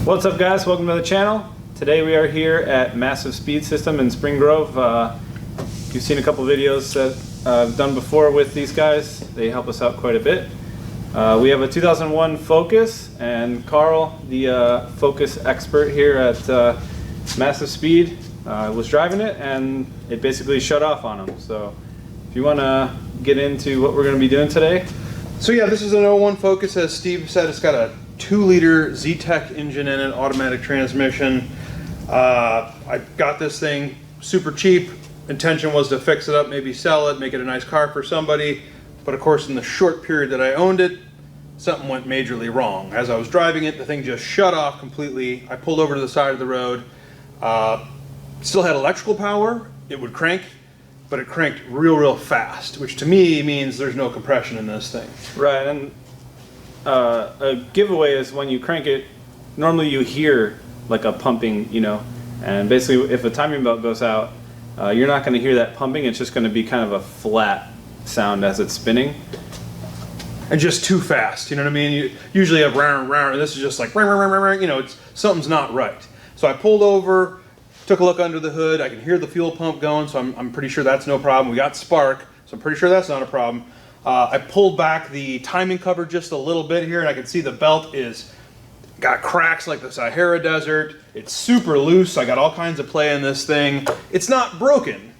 What's up, guys? Welcome to the channel. Today we are here at Massive Speed System in Spring Grove. You've seen a couple videos that I've done before with these guys. They help us out quite a bit. We have a 2001 Focus, and Carl, the Focus expert here at Massive Speed, was driving it, and it basically shut off on him. So if you want to get into what we're going to be doing today. So yeah, this is an 01 Focus. As Steve said, it's got a 2-liter Zetec engine in it, automatic transmission. I got this thing super cheap. Intention was to fix it up, maybe sell it, make it a nice car for somebody. But of course, in the short period that I owned it, something went majorly wrong. As I was driving it, the thing just shut off completely. I pulled over to the side of the road. Still had electrical power. It would crank, but it cranked real fast, which to me means there's no compression in this thing. Right, and a giveaway is when you crank it, normally you hear like a pumping, you know, and basically if a timing belt goes out, you're not going to hear that pumping. It's just going to be kind of a flat sound as it's spinning. And just too fast, you know what I mean? You usually have round, and this is just like, you know, something's not right. So I pulled over, took a look under the hood. I can hear the fuel pump going, so I'm pretty sure that's no problem. We got spark, so I'm pretty sure that's not a problem. I pulled back the timing cover just a little bit here, and I can see the belt is got cracks like the Sahara Desert. It's super loose. I got all kinds of play in this thing. It's not broken.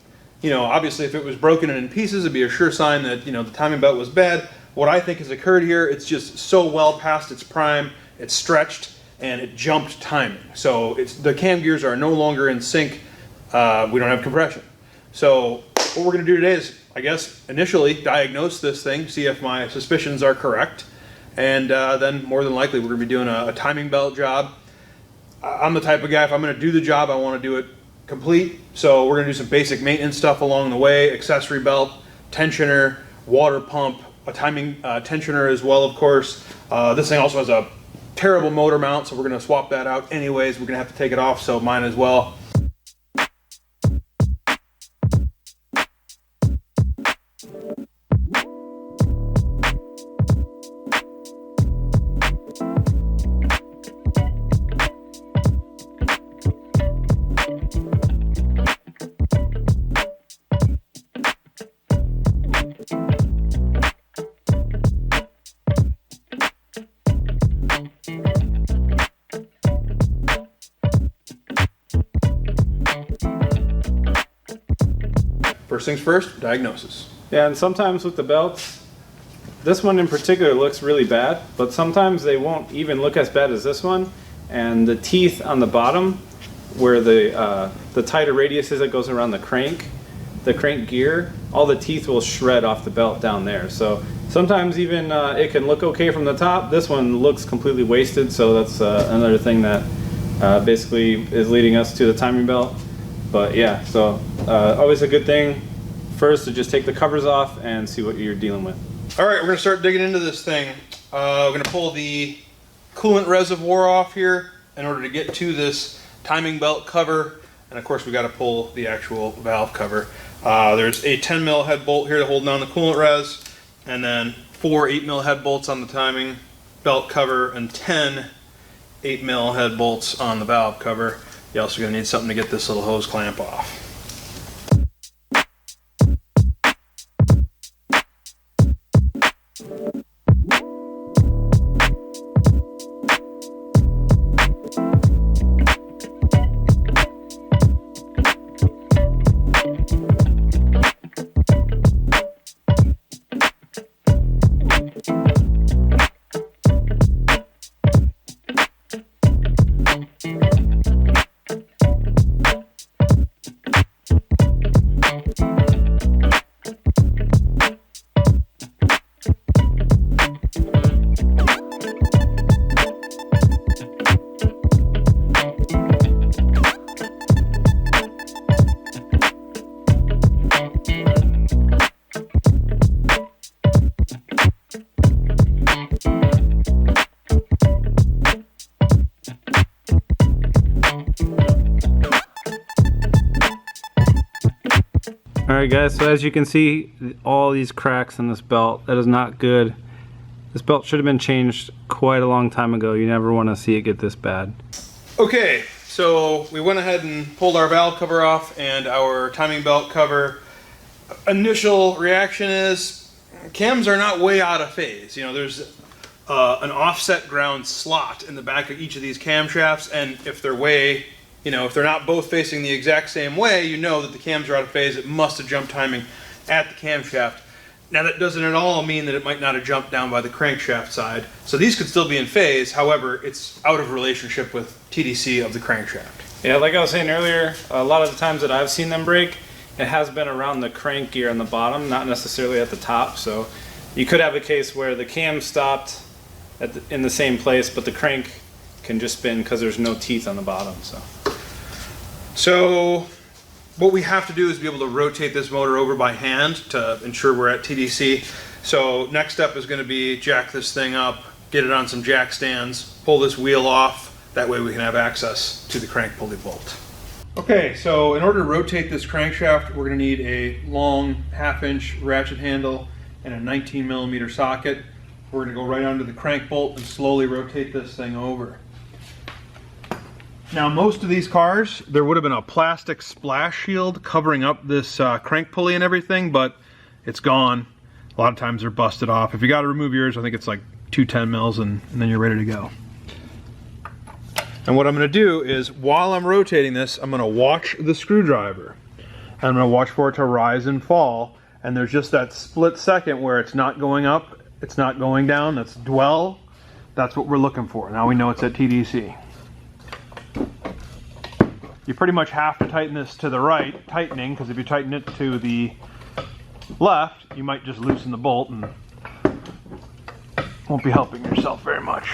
You know, obviously if it was broken and in pieces, it'd be a sure sign that, you know, the timing belt was bad. What I think has occurred here, it's just so well past its prime, it's stretched, and it jumped timing. So the cam gears are no longer in sync. We don't have compression. So what we're going to do today is, I guess, initially diagnose this thing, see if my suspicions are correct, and then more than likely we're going to be doing a timing belt job. I'm the type of guy, if I'm going to do the job, I want to do it complete. So we're going to do some basic maintenance stuff along the way: accessory belt, tensioner, water pump, a timing tensioner as well, of course. This thing also has a terrible motor mount, so we're going to swap that out anyways. We're going to have to take it off, so mine as well. First things first, diagnosis. Yeah, and sometimes with the belts, this one in particular looks really bad, but sometimes they won't even look as bad as this one. And the teeth on the bottom, where the tighter radius is that goes around the crank gear, all the teeth will shred off the belt down there. So sometimes even it can look okay from the top. This one looks completely wasted, so that's another thing that basically is leading us to the timing belt. But yeah, so always a good thing first to just take the covers off and see what you're dealing with. All right, we're going to start digging into this thing. We're going to pull the coolant reservoir off here in order to get to this timing belt cover. And of course, we got to pull the actual valve cover. There's a 10 mil head bolt here to hold down the coolant res, and then 4 8 mil head bolts on the timing belt cover, and 10 8 mil head bolts on the valve cover. You're also going to need something to get this little hose clamp off. Alright guys, so as you can see, all these cracks in this belt, that is not good. This belt should have been changed quite a long time ago. You never want to see it get this bad. Okay, so we went ahead and pulled our valve cover off and our timing belt cover. Initial reaction is cams are not way out of phase. You know, there's an offset ground slot in the back of each of these camshafts, and if they're way, you know, if they're not both facing the exact same way, you know that the cams are out of phase. It must have jumped timing at the camshaft. Now that doesn't at all mean that it might not have jumped down by the crankshaft side. So these could still be in phase, however, it's out of relationship with TDC of the crankshaft. Yeah, like I was saying earlier, a lot of the times that I've seen them break, it has been around the crank gear on the bottom, not necessarily at the top. So you could have a case where the cam stopped in the same place, but the crank can just spin because there's no teeth on the bottom. So what we have to do is be able to rotate this motor over by hand to ensure we're at TDC. So next step is going to be jack this thing up, get it on some jack stands, pull this wheel off. That way we can have access to the crank pulley bolt. Okay, so in order to rotate this crankshaft, we're going to need a long 1/2-inch ratchet handle and a 19mm socket. We're going to go right onto the crank bolt and slowly rotate this thing over. Now, most of these cars, there would have been a plastic splash shield covering up this crank pulley and everything, but it's gone. A lot of times they're busted off. If you got to remove yours, I think it's like 210 mils and then you're ready to go. And what I'm going to do is, while I'm rotating this, I'm going to watch the screwdriver. And I'm going to watch for it to rise and fall. And there's just that split second where it's not going up, it's not going down, that's dwell. That's what we're looking for. Now we know it's at TDC. You pretty much have to tighten this to the right, tightening, because if you tighten it to the left, you might just loosen the bolt and won't be helping yourself very much.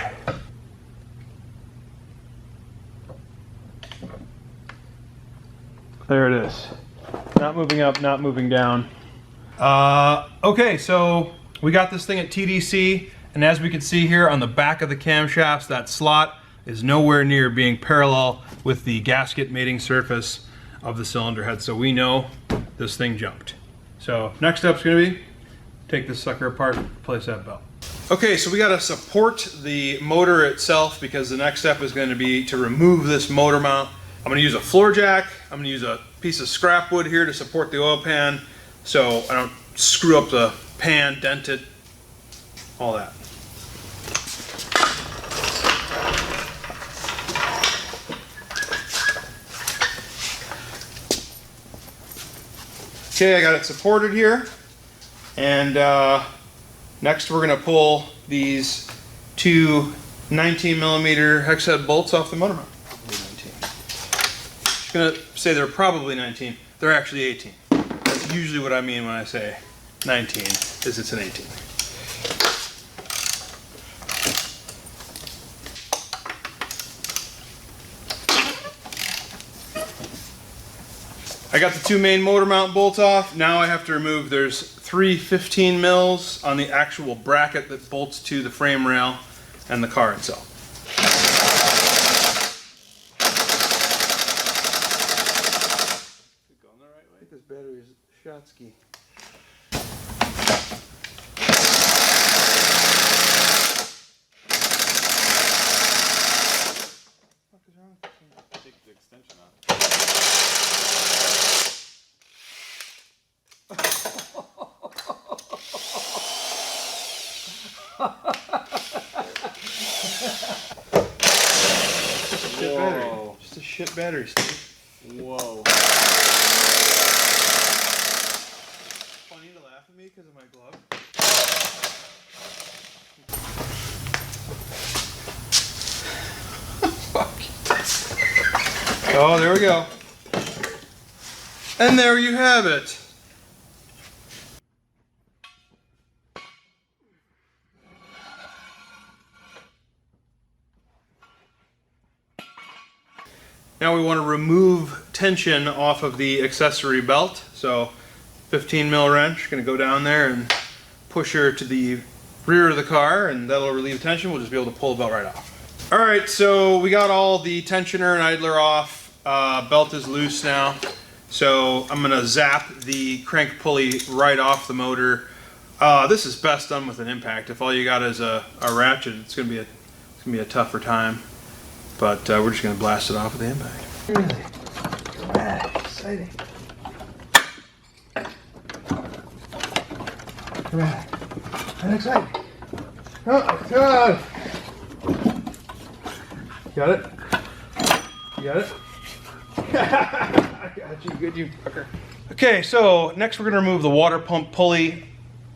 There it is. Not moving up, not moving down. Okay, so we got this thing at TDC, and as we can see here on the back of the camshafts, that slot is nowhere near being parallel with the gasket mating surface of the cylinder head, so we know this thing jumped. So next step's going to be take this sucker apart, replace that belt. Okay, so we got to support the motor itself, because the next step is going to be to remove this motor mount. I'm going to use a floor jack. I'm going to use a piece of scrap wood here to support the oil pan so I don't screw up the pan, dent it, all that. Okay, I got it supported here, and next we're going to pull these two 19mm hex head bolts off the motor mount. I'm going to say they're probably 19. They're actually 18. That's usually what I mean when I say 19, is it's an 18. I got the two main motor mount bolts off. Now I have to remove, there's 3 15 mils on the actual bracket that bolts to the frame rail and the car itself. Going the right way? I think this battery is Shotsky. What is wrong with this thing? Take the extension off. Shit battery. Just a shit battery, Steve. Whoa. Funny to laugh at me because of my glove. Fuck. Oh, there we go. And there you have it. Now we want to remove tension off of the accessory belt. So 15 mil wrench, going to go down there and push her to the rear of the car, and that'll relieve tension. We'll just be able to pull the belt right off. All right, so we got all the tensioner and idler off. Belt is loose now. So I'm going to zap the crank pulley right off the motor. This is best done with an impact. If all you got is a ratchet, it's gonna be a tougher time. But we're just gonna blast it off with the impact. Really? Wow, exciting. Right. I'm excited. Oh, God. Got it? You got it? I got you. Good, you fucker. Okay, so next we're gonna remove the water pump pulley.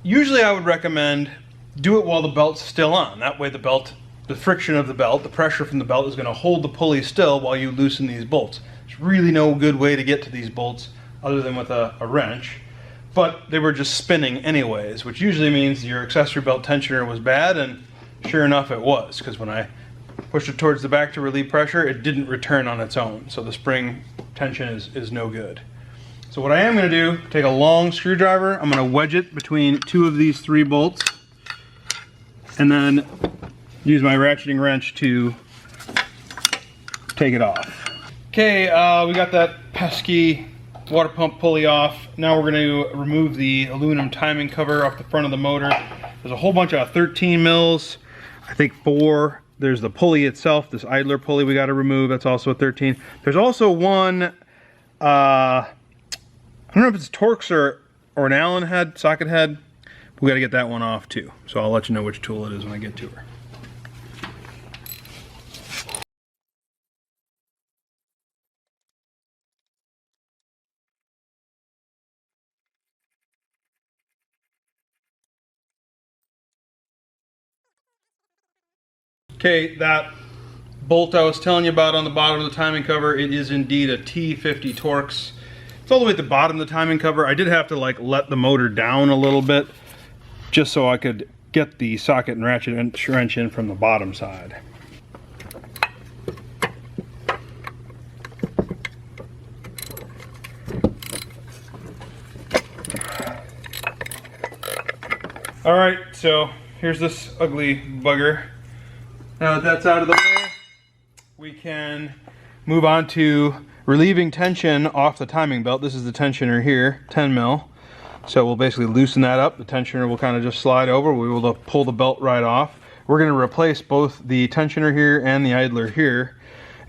Usually I would recommend do it while the belt's still on. That way the friction of the belt, the pressure from the belt is gonna hold the pulley still while you loosen these bolts. There's really no good way to get to these bolts other than with a wrench. But they were just spinning anyways, which usually means your accessory belt tensioner was bad, and sure enough it was, because when I pushed it towards the back to relieve pressure, it didn't return on its own. So the spring tension is no good. So what I am gonna do, take a long screwdriver, I'm gonna wedge it between two of these 3 bolts, and then use my ratcheting wrench to take it off. Okay, we got that pesky water pump pulley off. Now we're going to remove the aluminum timing cover off the front of the motor. There's a whole bunch of 13 mils, I think 4. There's the pulley itself, this idler pulley we got to remove. That's also a 13. There's also one, I don't know if it's Torx or an Allen head, socket head. We got to get that one off too. So I'll let you know which tool it is when I get to her. Okay, that bolt I was telling you about on the bottom of the timing cover, it is indeed a T50 Torx. It's all the way at the bottom of the timing cover. I did have to like let the motor down a little bit just so I could get the socket and ratchet wrench in from the bottom side. All right, so here's this ugly bugger. Now that that's out of the way, we can move on to relieving tension off the timing belt. This is the tensioner here, 10 mil. So we'll basically loosen that up. The tensioner will kind of just slide over. We'll be able to pull the belt right off. We're going to replace both the tensioner here and the idler here.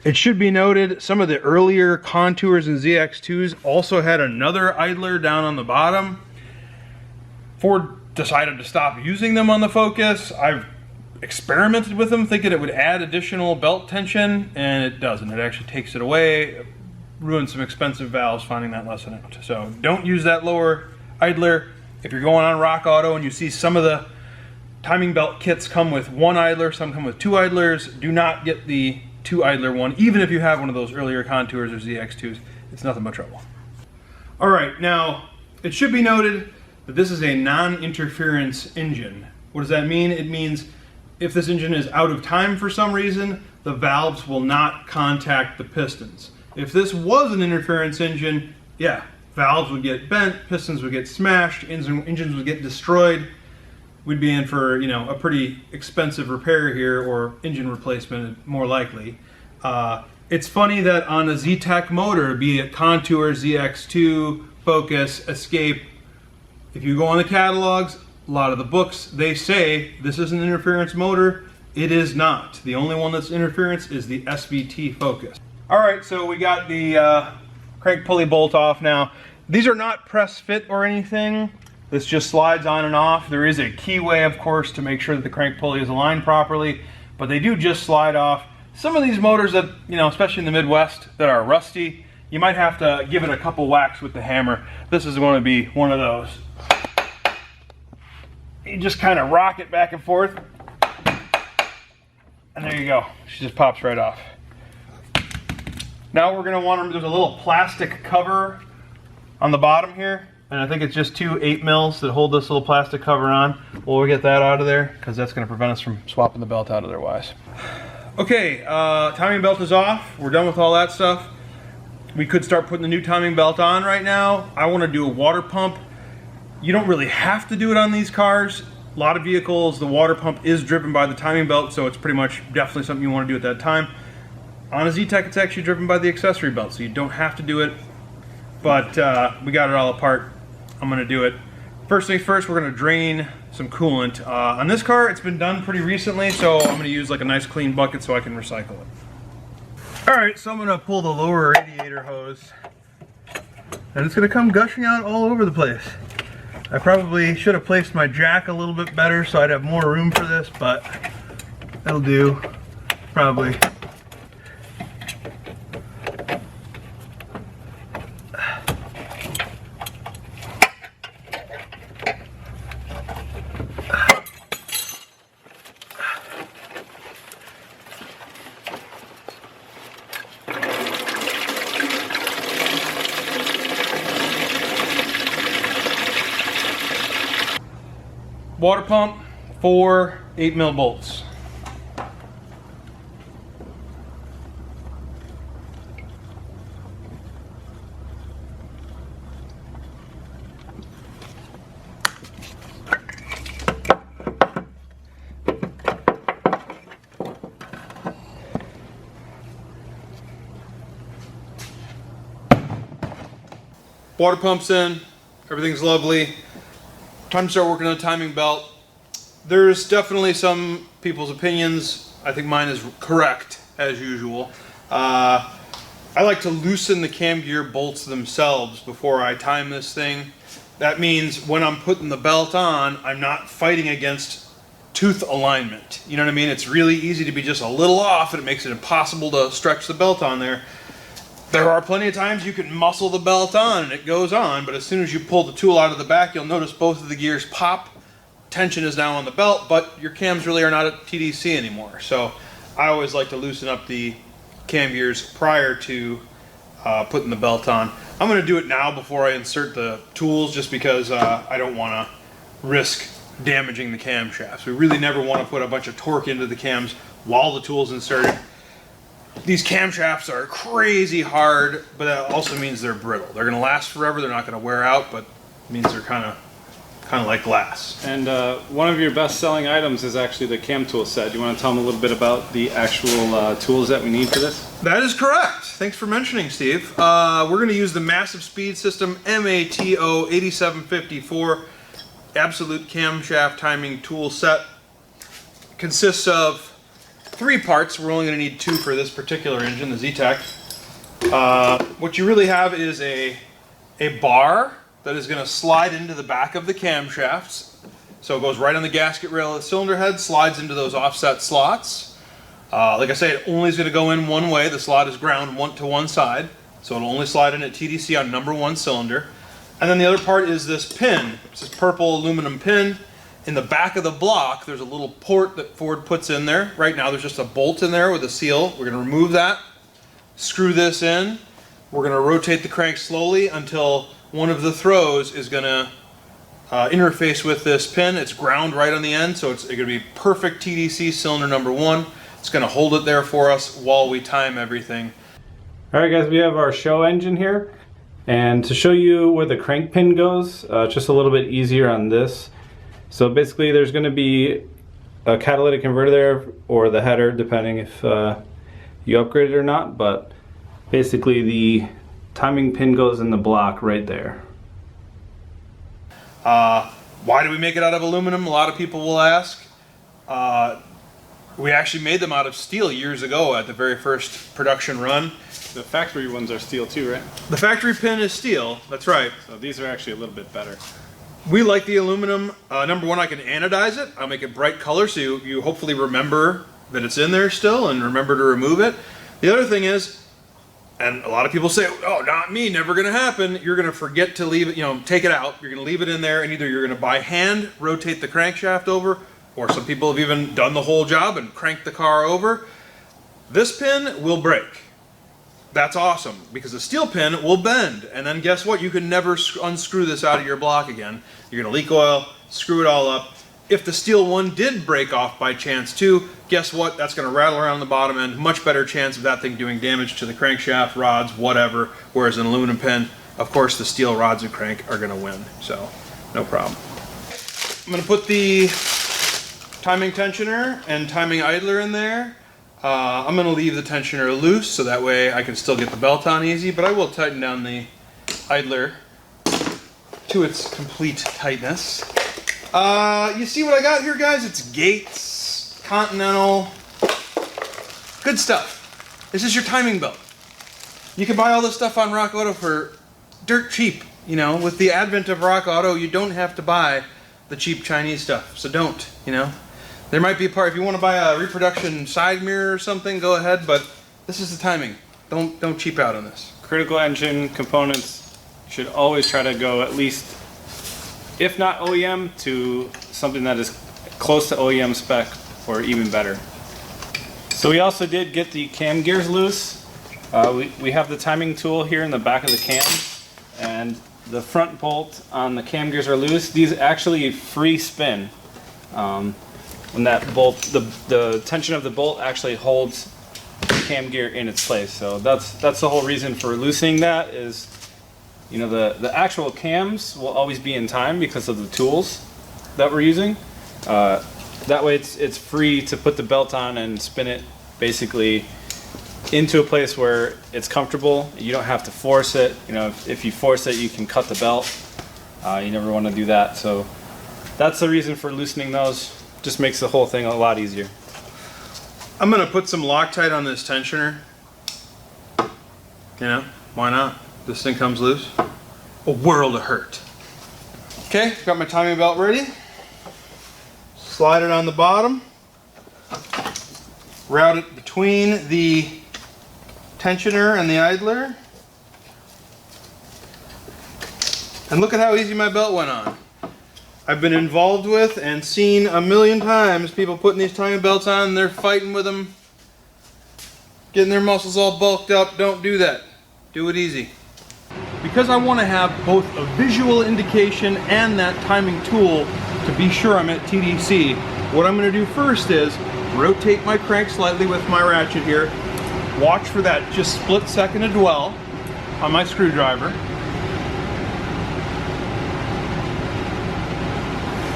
It should be noted, some of the earlier Contours and ZX2s also had another idler down on the bottom. Ford decided to stop using them on the Focus. I've experimented with them thinking it would add additional belt tension, and it doesn't. It actually takes it away. Ruined some expensive valves finding that lesson out. So don't use that lower idler. If you're going on Rock Auto and you see some of the timing belt kits come with 1 idler, some come with 2 idlers, do not get the 2 idler one, even if you have one of those earlier Contours or ZX2s. It's nothing but trouble. All right, now it should be noted that this is a non-interference engine. What does that mean? It means if this engine is out of time for some reason, the valves will not contact the pistons. If this was an interference engine, yeah, valves would get bent, pistons would get smashed, engines would get destroyed. We'd be in for, you know, a pretty expensive repair here, or engine replacement more likely. It's funny that on a Zetec motor, be it Contour, ZX2, Focus, Escape, if you go on the catalogs, a lot of the books, they say this is an interference motor. It is not. The only one that's interference is the SVT Focus. All right, so we got the crank pulley bolt off now. These are not press fit or anything. This just slides on and off. There is a keyway, of course, to make sure that the crank pulley is aligned properly, but they do just slide off. Some of these motors that, you know, especially in the Midwest, that are rusty, you might have to give it a couple whacks with the hammer. This is going to be one of those. You just kind of rock it back and forth, and there you go. She just pops right off. Now we're going to want to, there's a little plastic cover on the bottom here, and I think it's just 2 8 mils that hold this little plastic cover on. We'll get that out of there because that's going to prevent us from swapping the belt out otherwise. Okay, timing belt is off. We're done with all that stuff. We could start putting the new timing belt on right now. I want to do a water pump. You don't really have to do it on these cars. A lot of vehicles, the water pump is driven by the timing belt, so it's pretty much definitely something you want to do at that time. On a Zetec, it's actually driven by the accessory belt, so you don't have to do it. But we got it all apart. I'm going to do it. First things first, we're gonna drain some coolant. On this car, it's been done pretty recently, so I'm gonna use like a nice clean bucket so I can recycle it. All right, so I'm gonna pull the lower radiator hose, and it's gonna come gushing out all over the place. I probably should have placed my jack a little bit better so I'd have more room for this, but that'll do, probably. Water pump, 4 8mm bolts. Water pump's in, everything's lovely. Time to start working on the timing belt. There's definitely some people's opinions. I think mine is correct, as usual. I like to loosen the cam gear bolts themselves before I time this thing. That means when I'm putting the belt on, I'm not fighting against tooth alignment. You know what I mean? It's really easy to be just a little off, and it makes it impossible to stretch the belt on there. There are plenty of times you can muscle the belt on and it goes on, but as soon as you pull the tool out of the back, you'll notice both of the gears pop. Tension is now on the belt, but your cams really are not at TDC anymore. So I always like to loosen up the cam gears prior to putting the belt on. I'm going to do it now before I insert the tools, just because I don't want to risk damaging the camshafts. We really never want to put a bunch of torque into the cams while the tool's inserted. These camshafts are crazy hard, but that also means they're brittle. They're going to last forever. They're not going to wear out, but it means they're kind of like glass. And one of your best-selling items is actually the cam tool set. Do you want to tell them a little bit about the actual tools that we need for this? That is correct. Thanks for mentioning, Steve. We're going to use the Massive Speed System MATO 8754 Absolute Camshaft Timing Tool Set. Consists of 3 parts. We're only going to need 2 for this particular engine, the Zetec. What you really have is a bar that is going to slide into the back of the camshafts. So it goes right on the gasket rail of the cylinder head, slides into those offset slots. Like I say, it only is going to go in one way. The slot is ground to one side, so it'll only slide in at TDC on number 1 cylinder. And then the other part is this pin. It's this purple aluminum pin. In the back of the block, there's a little port that Ford puts in there. Right now, there's just a bolt in there with a seal. We're going to remove that, screw this in. We're going to rotate the crank slowly until one of the throws is going to interface with this pin. It's ground right on the end, so it's going to be perfect TDC cylinder number 1. It's going to hold it there for us while we time everything. All right, guys, we have our show engine here. And to show you where the crank pin goes, just a little bit easier on this. So basically there's going to be a catalytic converter there, or the header, depending if you upgrade it or not, but basically the timing pin goes in the block right there. Why do we make it out of aluminum? A lot of people will ask. We actually made them out of steel years ago at the very first production run. The factory ones are steel too, right? The factory pin is steel, that's right. So these are actually a little bit better. We like the aluminum. Number 1, I can anodize it. I'll make it bright color so you hopefully remember that it's in there still and remember to remove it. The other thing is, and a lot of people say, oh, not me, never gonna happen. You're gonna forget to leave it, take it out. You're gonna leave it in there, and either you're gonna by hand rotate the crankshaft over, or some people have even done the whole job and cranked the car over. This pin will break. That's awesome, because the steel pin will bend, and then guess what? You can never unscrew this out of your block again. You're gonna leak oil, screw it all up. If the steel one did break off by chance too, guess what? That's gonna rattle around the bottom end. Much better chance of that thing doing damage to the crankshaft, rods, whatever, whereas an aluminum pin, of course, the steel rods and crank are gonna win, so no problem. I'm gonna put the timing tensioner and timing idler in there. I'm going to leave the tensioner loose so that way I can still get the belt on easy, but I will tighten down the idler to to its complete tightness. You see what I got here, guys? It's Gates, Continental, good stuff. This is your timing belt. You can buy all this stuff on Rock Auto for dirt cheap. You know, with the advent of Rock Auto, you don't have to buy the cheap Chinese stuff, so don't, you know. There might be a part, if you want to buy a reproduction side mirror or something, go ahead, but this is the timing. Don't cheap out on this. Critical engine components should always try to go at least, if not OEM, to something that is close to OEM spec or even better. So we also did get the cam gears loose. We have the timing tool here in the back of the cam, and the front bolt on the cam gears are loose. These actually free spin. When that bolt, the tension of the bolt actually holds the cam gear in its place. So that's the whole reason for loosening that is, you know, the actual cams will always be in time because of the tools that we're using. That way it's free to put the belt on and spin it basically into a place where it's comfortable. You don't have to force it. You know, if you force it, you can cut the belt. You never want to do that. So that's the reason for loosening those. Just makes the whole thing a lot easier. I'm gonna put some Loctite on this tensioner. You know, why not? This thing comes loose. A world of hurt. Okay, got my timing belt ready. Slide it on the bottom. Route it between the tensioner and the idler. And look at how easy my belt went on. I've been involved with and seen a million times people putting these timing belts on and they're fighting with them, getting their muscles all bulked up. Don't do that. Do it easy. Because I want to have both a visual indication and that timing tool to be sure I'm at TDC, what I'm going to do first is rotate my crank slightly with my ratchet here, watch for that just split second to dwell on my screwdriver.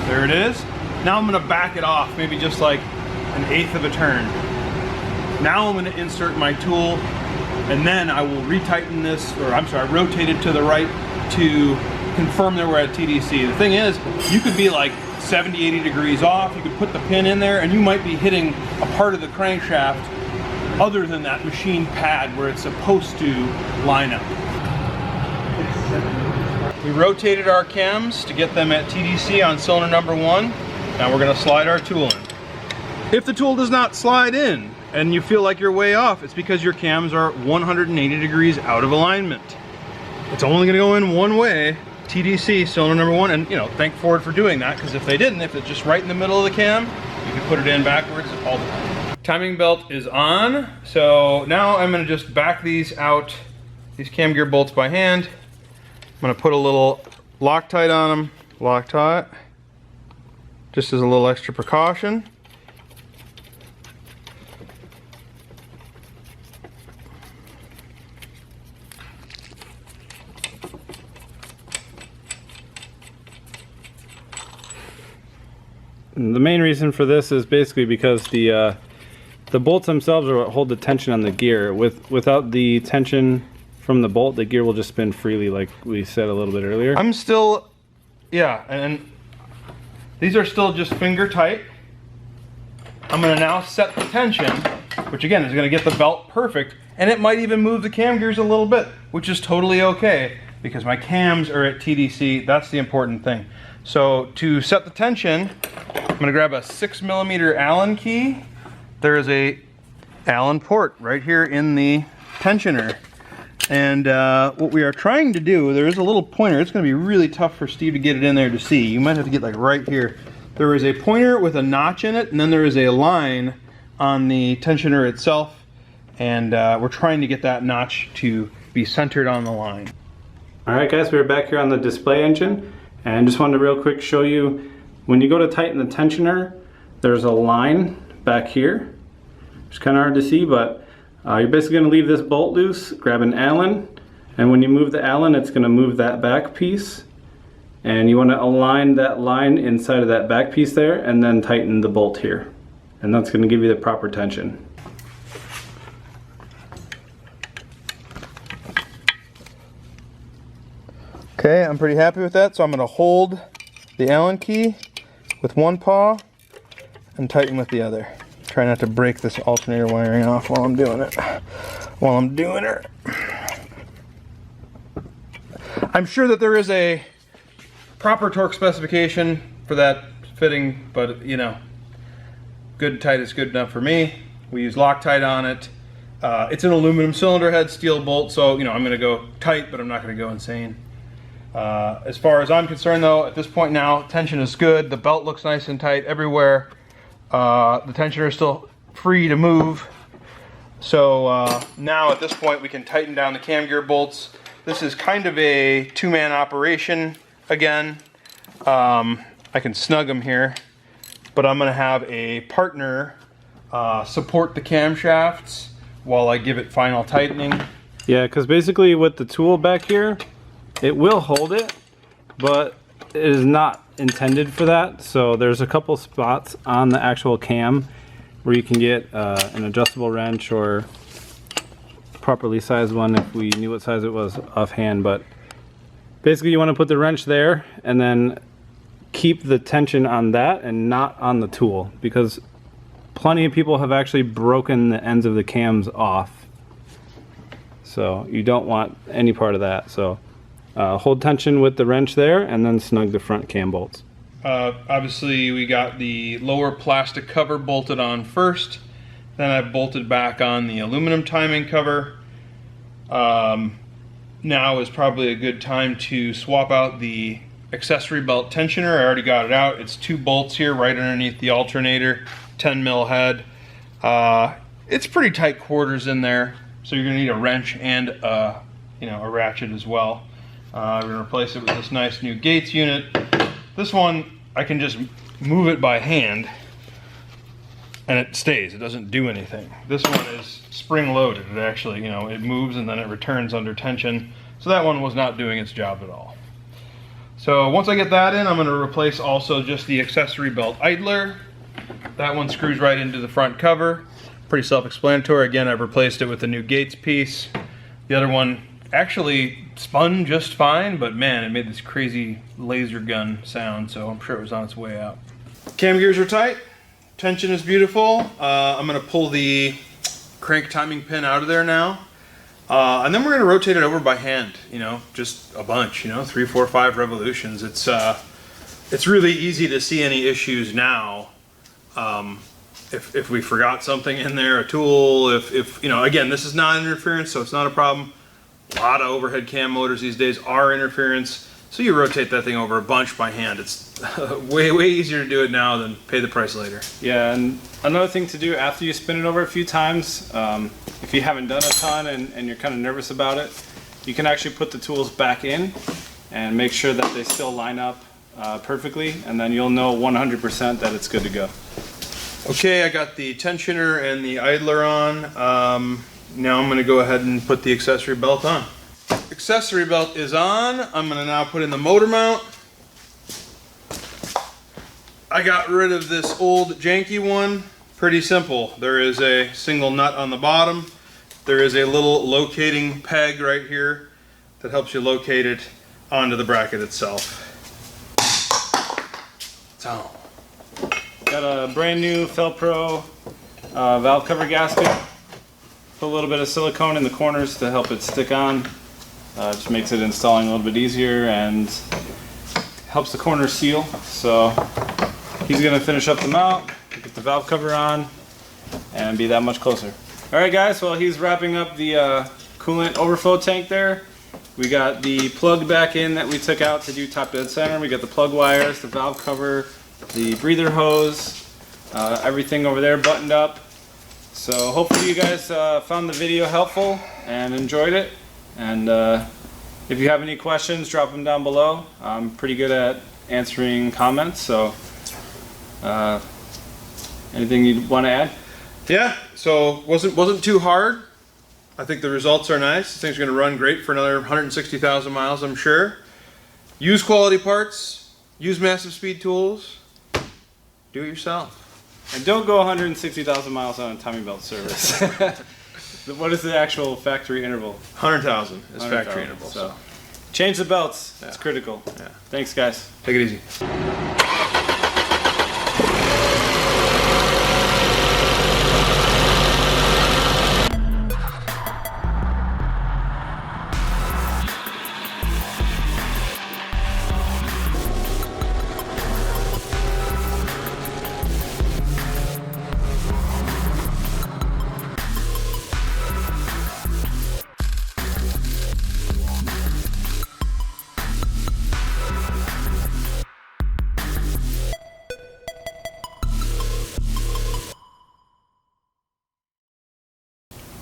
There it is. Now I'm going to back it off, maybe just like an eighth of a turn. Now I'm going to insert my tool, and then I will retighten this, or I'm sorry, rotate it to the right to confirm that we're at TDC. The thing is, you could be like 70, 80 degrees off, you could put the pin in there, and you might be hitting a part of the crankshaft other than that machine pad where it's supposed to line up. We rotated our cams to get them at TDC on cylinder number 1. Now we're going to slide our tool in. If the tool does not slide in and you feel like you're way off, it's because your cams are 180 degrees out of alignment. It's only going to go in one way, TDC, cylinder number 1, and you know, thank Ford for doing that, because if they didn't, if it's just right in the middle of the cam, you can put it in backwards all the time. Timing belt is on, so now I'm going to just back these out, these cam gear bolts by hand. I'm going to put a little Loctite on them, Loctite, just as a little extra precaution. The main reason for this is basically because the bolts themselves are what hold the tension on the gear. Without the tension from the bolt, the gear will just spin freely, like we said a little bit earlier. I'm still, yeah, and these are still just finger tight. I'm going to now set the tension, which again is going to get the belt perfect, and it might even move the cam gears a little bit, which is totally okay because my cams are at TDC. That's the important thing. So to set the tension, I'm going to grab a 6mm Allen key. There is a Allen port right here in the tensioner. And what we are trying to do, there is a little pointer. It's going to be really tough for Steve to get it in there to see. You might have to get like right here. There is a pointer with a notch in it, and then there is a line on the tensioner itself. And we're trying to get that notch to be centered on the line. Alright guys, we're back here on the display engine. And just wanted to real quick show you, when you go to tighten the tensioner, there's a line back here. It's kind of hard to see, but you're basically going to leave this bolt loose, grab an Allen, and when you move the Allen, it's going to move that back piece. And you want to align that line inside of that back piece there, and then tighten the bolt here. And that's going to give you the proper tension. Okay, I'm pretty happy with that, so I'm going to hold the Allen key with one paw and tighten with the other. Try not to break this alternator wiring off while I'm doing it. I'm sure that there is a proper torque specification for that fitting, but you know, good tight is good enough for me. We use Loctite on it. It's an aluminum cylinder head, steel bolt, so you know I'm going to go tight, but I'm not going to go insane. As far as I'm concerned though, at this point now, tension is good. The belt looks nice and tight everywhere. The tensioner is still free to move. So now at this point we can tighten down the cam gear bolts. This is kind of a two-man operation again. I can snug them here, but I'm gonna have a partner support the camshafts while I give it final tightening. Yeah, because basically with the tool back here, it will hold it, but it is not intended for that. So there's a couple spots on the actual cam where you can get an adjustable wrench or properly sized one if we knew what size it was offhand. But basically you want to put the wrench there and then keep the tension on that and not on the tool, because plenty of people have actually broken the ends of the cams off. So you don't want any part of that. So hold tension with the wrench there and then snug the front cam bolts. Obviously we got the lower plastic cover bolted on first, then I bolted back on the aluminum timing cover. Now is probably a good time to swap out the accessory belt tensioner. I already got it out. It's 2 bolts here right underneath the alternator, 10 mil head. It's pretty tight quarters in there, so you're gonna need a wrench and a ratchet as well. We're gonna replace it with this nice new Gates unit. This one, I can just move it by hand and it stays, it doesn't do anything. This one is spring loaded. It actually, it moves and then it returns under tension. So that one was not doing its job at all. So once I get that in, I'm gonna replace also just the accessory belt idler. That one screws right into the front cover. Pretty self-explanatory. Again, I've replaced it with the new Gates piece. The other one actually spun just fine, but man, it made this crazy laser gun sound, so I'm sure it was on its way out. Cam gears are tight, tension is beautiful. I'm gonna pull the crank timing pin out of there now, and then we're gonna rotate it over by hand, just a bunch, 3, 4, 5 revolutions. It's really easy to see any issues now. If we forgot something in there, a tool, if again, this is non-interference, so it's not a problem. A lot of overhead cam motors these days are interference, so you rotate that thing over a bunch by hand. It's way easier to do it now than pay the price later. Yeah, and another thing to do after you spin it over a few times, if you haven't done a ton and you're kind of nervous about it, you can actually put the tools back in and make sure that they still line up perfectly, and then you'll know 100% that it's good to go. Okay, I got the tensioner and the idler on. Now I'm going to go ahead and put the accessory belt on. Accessory belt is on. I'm going to now put in the motor mount. I got rid of this old janky one. Pretty simple. There is a single nut on the bottom. There is a little locating peg right here that helps you locate it onto the bracket itself. So, got a brand new Felpro valve cover gasket. Put a little bit of silicone in the corners to help it stick on. Just makes it installing a little bit easier and helps the corners seal. So he's gonna finish up the mount, get the valve cover on, and be that much closer. All right guys, while he's wrapping up the coolant overflow tank there, we got the plug back in that we took out to do top dead center. We got the plug wires, the valve cover, the breather hose, everything over there buttoned up. So hopefully you guys found the video helpful and enjoyed it. And if you have any questions, drop them down below. I'm pretty good at answering comments, so anything you'd want to add? Yeah, so wasn't too hard. I think the results are nice. This thing's going to run great for another 160,000 miles, I'm sure. Use quality parts, use massive speed tools, do it yourself. And don't go 160,000 miles on a timing belt service. What is the actual factory interval? 100,000 is 100,000, factory interval. So Change the belts. It's critical. Yeah. Thanks, guys. Take it easy.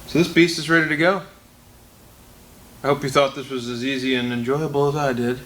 So this beast is ready to go. I hope you thought this was as easy and enjoyable as I did.